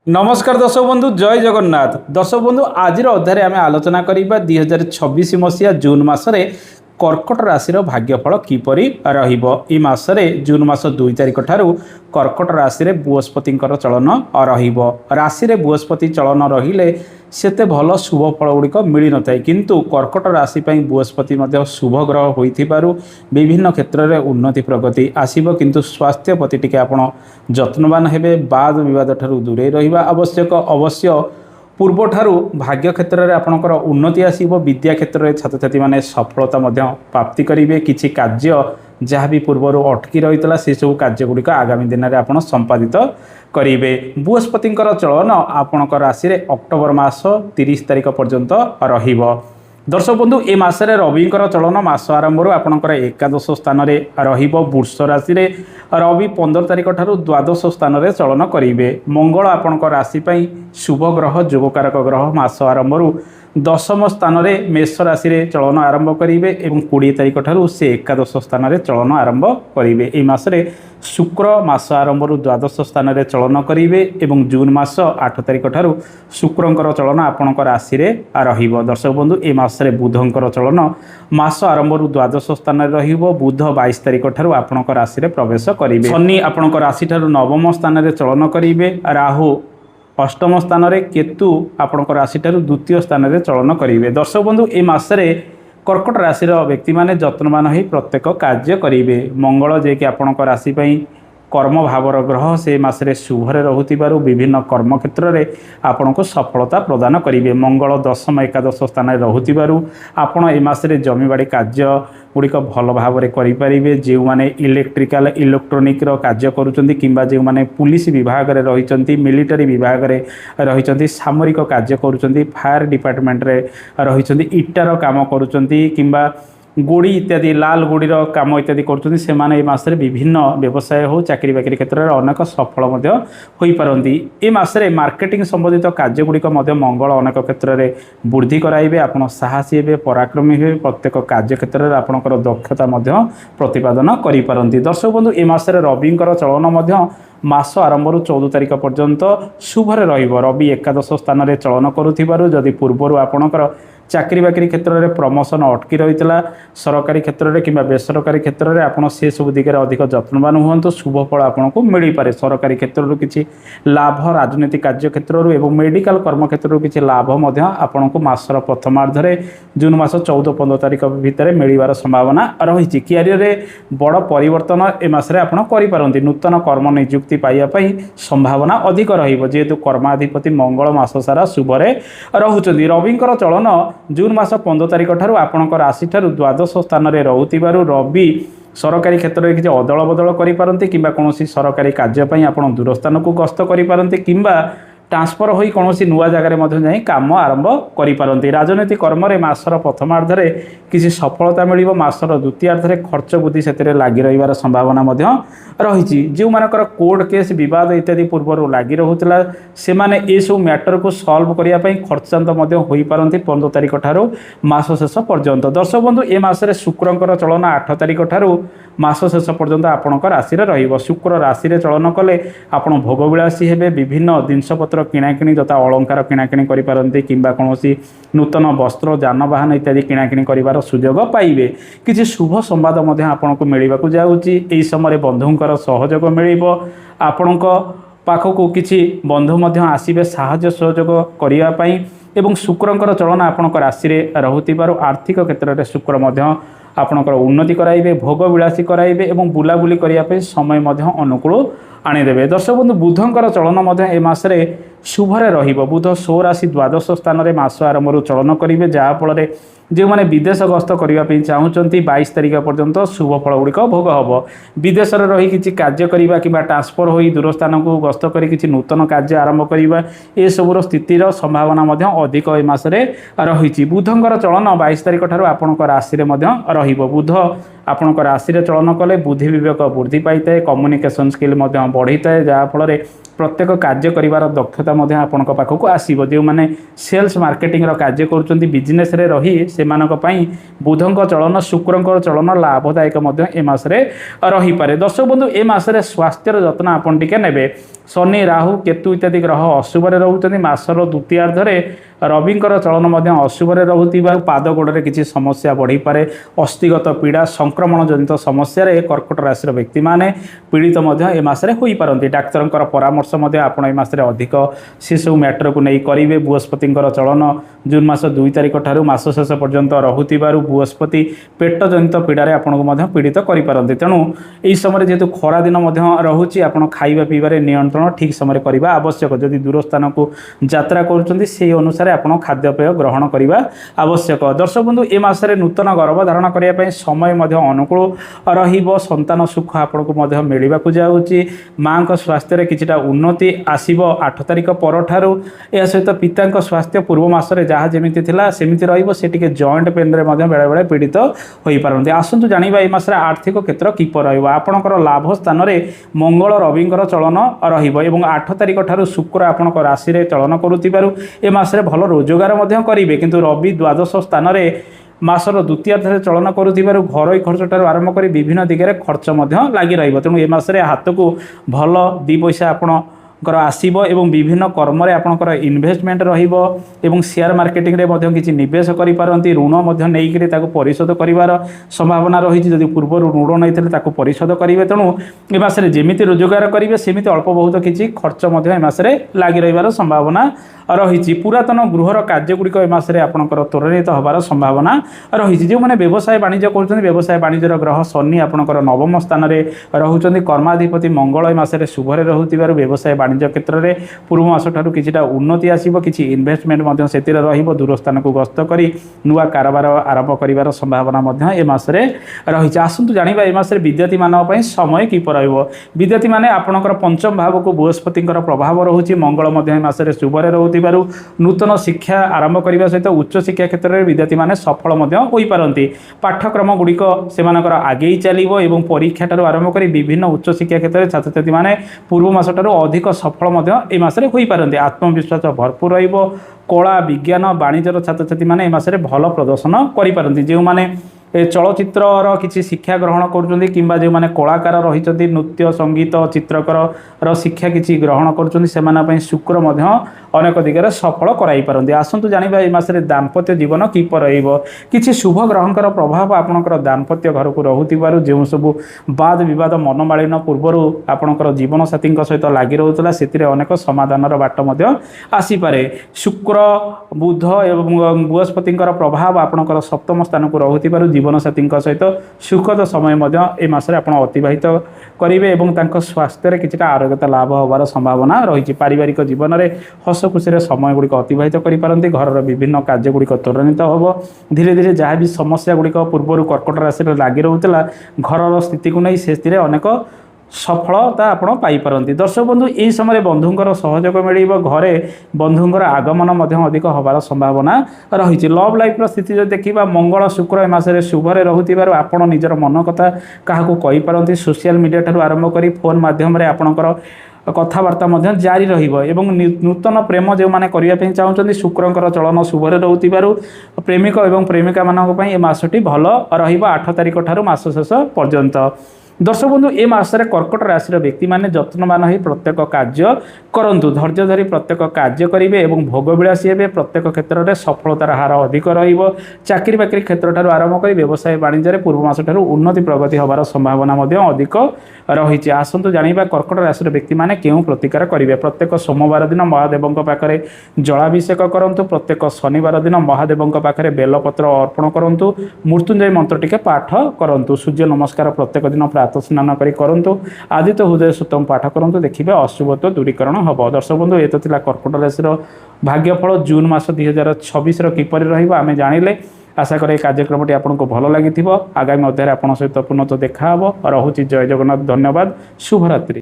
नमस्कार दर्शक बंधु जय जगन्नाथ। दर्शक बंधु आज अध्याय आम आलोचना करवा 2026 मसीहा जून मसरे कर्कट राशि भाग्यफल किपरि रही मसरे जून मास 2 तारिख ठारू कर्कट राशि बृहस्पति चलन राशि बृहस्पति चलन रहिले सेते भल शुभ फल गुड़िक मिल न था किंतु कर्कट राशि बृहस्पति शुभ ग्रह हो विभिन्न क्षेत्र में उन्नति प्रगति आसब किंतु स्वास्थ्य प्रति टिके आपण जत्नवान हेबे वाद विवाद ठारू दूरे रहिबा आवश्यक अवश्य पूर्व ठारू भाग्य क्षेत्र में आपणकर उन्नति आसब विद्या क्षेत्र में छात्र छात्री मैंने सफलता प्राप्ति करेंगे किसी कार्य जहाँ भी पूर्वर अटकी रही से सब कार्यगुड़िक आगामी दिन में आप संपादित करेंगे। बृहस्पति चलन आपण राशि अक्टोबर मास 30 तारिख पर्यंत रहिबो। दर्शक बंधु ए मासरे रविंकर चलन मास आरंभ आपणकर एकादश स्थान में रहिबो। वृष राशि रवि 15 तारिख ठारू द्वादश स्थान में चलन करेंगे। मंगल आपण राशि शुभ ग्रह जोगकारक ग्रह मास आरंभ दशम स्थान में मेष राशि चलन आरंभ करेंगे और 20 तारिख ठारू से एकादश स्थान में चलन आरंभ करेंगे। ए मासरे शुक्र मास आरंभ द्वादश स्थान में चलन करेंगे और जून मास 8 तारिख ठारू शुक्रंकर चलन आपण राशि रहिबो। दर्शक बंधु ए मासरे बुधंकर चलन मास आरंभ द्वादश स्थान में रहिबो। बुध 22 तारिख ठारू आपण राशि प्रवेश करेंगे। शनि आपण राशि ठारू नवम स्थान में चलन करेंगे। राहु अष्टम स्थान में केतु आपण राशि ठारू द्वितीय स्थान में चलन करेंगे। दर्शक बंधु ए मासरे कर्कट राशि व्यक्ति माने जत्नवान हो प्रत्येक कार्य करेंगे। मंगल जे कि आपण राशि कर्म भावर ग्रह से मासरे शुभरे रहुतिबारु विभिन्न कर्म क्षेत्र में आपण को सफलता प्रदान करेंगे। मंगल दशम एकादश स्थान में रहुतिबारु आपण ए मासरे जमीबाड़ी कार्य गुड़िक भल भाव में करेंगे। जो मैंने इलेक्ट्रिकल इलेक्ट्रोनिक कार्य करुँच किंबा जो मैंने पुलिस विभाग में रही मिलिटरी विभाग में रही सामरिक कार्य करुँच फायर डिपार्टमेंट रे रही इटार काम करुँच किंबा गोड़ी इत्यादि लाल गोड़ीर काम इत्यादि कर विभिन्न व्यवसाय हो चाकरी बाकरी क्षेत्र में अनेक सफल हो पारती। ए मासरे मार्केटिंग संबंधित कार्यगुड़िक मंगल अनेक क्षेत्र में वृद्धि कराइबे। आप साहसी हे पराक्रमी हे प्रत्येक कार्य क्षेत्र में आपणकर दक्षता प्रतिपादन करें। दर्शक बंधु ए मासरे रविंकर चलन मास आरंभ 14 तारिख पर्यंत शुभरे रहिबो। रवि एकादश स्थान में चलन करुथिबारु जदि पूर्वर आपणकर चाकरी बाकरी क्षेत्र में प्रमोशन अटकी रही सरकारी क्षेत्र में कि बेसरकारी क्षेत्र में आपड़ से सब दिगरे अधिक जत्नवान हूँ शुभ फल आपन को मिल पारे। सरकारी क्षेत्र किसी लाभ राजनीतिक कार्य क्षेत्र और मेडिकल कर्म क्षेत्र किसी लाभ आपण को मासर प्रथमार्धे जून मास 14-15 तारिख भितर मिलबार संभावना रही। क्यारियर बड़ परिवर्तन ए मासरे आपण करिपारंती। नूतन कर्म नियुक्ति पाइबापी संभावना अधिक रहीबो कर्माधिपति मंगल मास सारा शुभरे रहुचंदी। रविंकर चलन जून मास 15 तारिख ठारू आपण राशि ठारू द्वादश स्थान में रहुतिबारु रवि सरकारी क्षेत्र में किसी अदल बदल करें कि कौन सरकारी कार्यपाई आप दूर स्थान को गस्त करें कि ट्रांसफर हो कौन नुआ जगह जाई काम आरंभ करें। राजनीतिक कर्म में मासर प्रथमार्धे किसी सफलता मिल मासर द्वितीयार्धे खर्च बुद्धि से लगी रही संभावना रही। जो मानकर कोर्ट केस विवाद इत्यादि पूर्व लगी रोला से माने ये सब मैटर को सॉल्व करने खर्चांत हो पारती 15 तारिख ठारू मास शेष पर्यंत। दर्शक बंधु ए मासरे शुक्रंकर चलन 8 तारिख ठारू मास शेष पर्यंत आपण राशि रहिबो। शुक्र राशि चलन कले आपण भोगविलासी हेबे विभिन्न जिनपतर किणाकिणी तथा अलंकार किणाकिणी करें कि कौन नूतन वस्त्र जानवाहन इत्यादि किणाकिणी कर सुजोग पाइबे। किसी शुभ संवाद आपण को मिलवाक जाऊँगी। समय बंधुंकर सहयोग मिल आपण पाखक किसी बंधु आसबे साहाय्य सहयोग करने एवं शुक्रंकर चलन आपण राशि रहुतिबारु आर्थिक क्षेत्र में शुक्र आपणकर उन्नति कराइबे भोग विलासी कराइबे एवं बुलाबुली करने समय अनुकूल आनीदेवे। दर्शक बंधु बुधंकर चलन ए मासरे शुभरे रहिबो। बुध 16 राशि द्वादश स्थान में मास आरंभ चलन करेंगे जहाँफल जो मैंने विदेश गस्त करने चाहूँगी 22 तारिख पर्यंत शुभ फल गुड़िक भोग हम। विदेश रही किसी कार्य करवा कि ट्रांसफर हो दूर स्थान को गस्त कर किसी नूतन कार्य आरंभ करवा ये सबूर स्थितिर संभावना अधिक ए मासरे रही। बुधंकर चलन 22 तारिख ठारू आपण राशि रहिबो। बुध आपण राशि चलन कले बुद्धि विवेक वृद्धि पाई था कम्युनिकेशन स्किल बढ़ी था जहाँफल प्रत्येक कार्य करिवार दक्षता मध्य आपणक पाखक आसीबो जो माने सेल्स मार्केटिंग रो कार्य करूचंती बिजनेस रे रही सेमानक पई बुधंक चलन शुक्रंक चलन लाभदायक मध्य ए मास रे रही पारे। दर्शक बंधु ए मास रे स्वास्थ्यर जत्न आपन टिके नेबे। शनि राहु केतु इत्यादि ग्रह अशुभ रे रहउचंती मासर द्वितीयार्ध रे रविंकर चलन मध्य अशुभ रे रहुतिबा पाद गोड़े किसी समस्या बढ़ी पारे अस्थिगत पीड़ा संक्रमण जनित समस्या रे कर्कट राशि व्यक्ति माने पीड़ित मध्य ए मास रे होई पारंती। डाक्तरंकर परामर्श मध्य आपण ए मास रे अधिक शिशु मैटर को नहीं करिवे। बृहस्पतिंकर चलन जून मास 2 तारिख ठारू मास शेष पर्यंत रहुतिबारु बृहस्पति पेट जनित पीड़ा रे आपण को मध्य पीड़ित करि पारंती। तेणु एई समय जेतु खरा दिन मध्य रहुची आपण खाइबा पीबारे नियंत्रण ठीक समय करबा आवश्यक। जदि दूर स्थान को यात्रा करूचंती से अनुसार आपण खाद्यपेय ग्रहण करबा आवश्यक। दर्शक बंधु ए मासरे नूतन गर्भ धारण करिया पई समय मध्य अनुकूल रहिबो। संतान सुख आपण को मध्य मिलिबा को जाउची। मां को स्वास्थ्य रे किछिटा उन्नति आसीबो 8 तारिख पर ठारू। ए सहित पिता को स्वास्थ्य पूर्व मासरे जहा जेमिति थिला सेमिति रहिबो। से टिके जॉइंट पेन रे मध्य बेले बेले पीड़ित होई पारंती। आसंतु जानिबा ए मासरे आर्थिक क्षेत्र किपर रहिबो। आपणकर लाभ स्थान रे मंगल रविंकर चलन रहिबो एवं 8 तारिख ठारू शुक्र आपणक राशि रे चलन करूतिबारु ए मासरे भल रोजगार मध्य करिवे। किंतु रवि द्वादश स्थान रे मासर द्वितीयार्धରେ चलन करुथिबारु घरोई खर्च ठारू आरंभ करी विभिन्न दिगरे खर्च मध्य लागि रहिबो। तेणु ए मासरे हाथ को भल 2 पैसा आपण आसीबो एवं विभिन्न कर्म रे आपणकर इन्वेस्टमेंट रहिबो एवं शेयर मार्केटिंग रे मध्य किछि निवेश करि पारंती। ऋण मध्य नेइ करी ताको परिशोध करिवार संभावना रहिछि। जदि पूर्व ऋण नैथिले ताको परिशोध करिवे। तेणु ए मासरे जेमिति रोजगार करिवे सेमिति अल्प बहुत किछि खर्च मध्य ए मासरे लागि रहिवार संभावना रहिछि। पुरातन गृहर कार्य गुड़िक ए मासरे आपणकर त्वरित होबार संभावना रहिछि। जो माने व्यवसाय वाणिज्य करूछन्ति व्यवसाय वाणिज्यर ग्रह शनि आपणकर नवम स्थान रे रहुछन्ति। कर्माधिपति मंगल ए मासरे शुभ रे रहुतिबारु व्यवसाय वाणिज्य क्षेत्र में पूर्व मास ठारू किछिटा उन्नति आसीबो। किछि इन्वेस्टमेंट मध्य सेतिरे रहिबो। दूर स्थान को गस्त करी नुआ कारोबार आरंभ करिवार संभावना मध्य ए मासरे रहिछि। आसंतु जानिबा ए मासरे विद्यार्थी मानक पई समय किपर रहिबो। विद्यार्थी माने आपणकर पंचम भाव को बृहस्पतिंकर प्रभाव रहुछि। मंगल मध्य ए मासरे शुभ रे रहुतिबारु नूतन शिक्षा आरंभ करिवा सहित उच्च शिक्षा क्षेत्र में विद्यार्थी माने सफल मध्य होई पारंती। पाठ्यक्रम गुड़िक सेमानकर आगेई चलिबो एवं परीक्षा ठारू आरंभ करी विभिन्न उच्च शिक्षा क्षेत्र में छात्र छात्री माने पूर्व मास ठारू अधिक सफल मध्य ए मासरे होई पारंती। आत्मविश्वास भरपूर रहिबो। कला विज्ञान वाणिज्यर छात्र छात्री माने ए मासरे भल प्रदर्शन करि पारंती। जे माने चलचित्र किसी शिक्षा ग्रहण करुँच कि जो मैंने कलाकार रही नृत्य संगीत चित्रकर शिक्षा किसी ग्रहण कर शुक्र अनेक दिगरे सफल कराई पारंती। आसंतु जानिबा ए मासरे दाम्पत्य जीवन किपर रहिबो। किछि शुभ ग्रहंकर प्रभाव आपणकर दाम्पत्य घर को रहुतिबारु जो सब वाद विवाद मनमालिन पूर्वरु आपणकर जीवन साथी सहित लागि रहुतला सेतिरे अनेक समाधानर बाट मध्य आसी पारे। शुक्र बुध एवं बृहस्पतिंकर प्रभाव आपणकर सप्तम स्थान को रहुतिबारु जीवन साथी सहित सुखद समय मध्य ए मासरे आपण अतिबाहित करिवे एवं तांको स्वास्थ्य रे किछिटा आरोग्यता लाभ होबार संभावना रही। पारिवारिक जीवन में हस खुशी समय गुड़िक अतिबाहित करें। घर विभिन्न कार्य गुड़िक त्वरान्वित हम। धीरे धीरे जहाँ भी समस्या गुड़िक पूर्व कर्कट राशि लगी रोला घर स्थिति को नहीं से अनेक सफलता आपण पाइपारती। दर्शक बंधु यही समय बंधुंकर सहयोग मिल घरे बंधुंकर आगमन अधिक होबार संभावना रही। लव लाइफ स्थिति जो देखा मंगल शुक्र ए मासरे शुभरे रहुतिबारु आपण निजर मन कथा काहाकू कहि पारंती। सोशल मीडिया ठारू आरंभ करी फोन माध्यम रे आपणकर कथबार्ता जारी रहिबो एवं नूतन प्रेम जो माने करिया पे चाहउछन्ती शुक्रंकर चलन शुभरे रहुतिबारु प्रेमिक एवं प्रेमिका मानक पई ए मासटी भल रहिबो 8 तारिख ठारू मास शेष पर्यंत। दर्शक बंधु ए मासरे कर्कट राशि व्यक्ति माने जत्नवान हो प्रत्येक कार्य करंतु। धैर्य धरी प्रत्येक कार्य करेंगे और भोगविलासी हे। प्रत्येक क्षेत्र में सफलतार हार अधिक रहिबो। चाकरी बाकरी क्षेत्र ठारू आरंभ कर व्यवसाय वाणिज्य पूर्व मास ठारू उन्नति प्रगति होबार संभावना अधिक रही। आसंतु जानिबा कर्कट राशि व्यक्ति माने केउं प्रतिकार करेंगे। प्रत्येक सोमवार दिन महादेव पाखे जलाभिषेक करंतु। प्रत्येक शनिवार दिन महादेव पाखे बेलपत्र अर्पण करंतु। मृत्युंजय मंत्र टिके पाठ करंतु। सूर्य नमस्कार प्रत्येक दिन स्नान करूँ। आदित्य हृदय सूतम पाठ करूँ। देखिए अशुभत्व दूरीकरण हम। दर्शक बंधु ये तो कर्कट राशि भाग्यफल जून मास 2026 किपर रमें जानिले। आशा करे कार्यक्रमटी आपको भल लगी। आगामी अध्याय आप सहित पुनः देखा। रहुची जय जगन्नाथ। धन्यवाद। शुभरात्रि।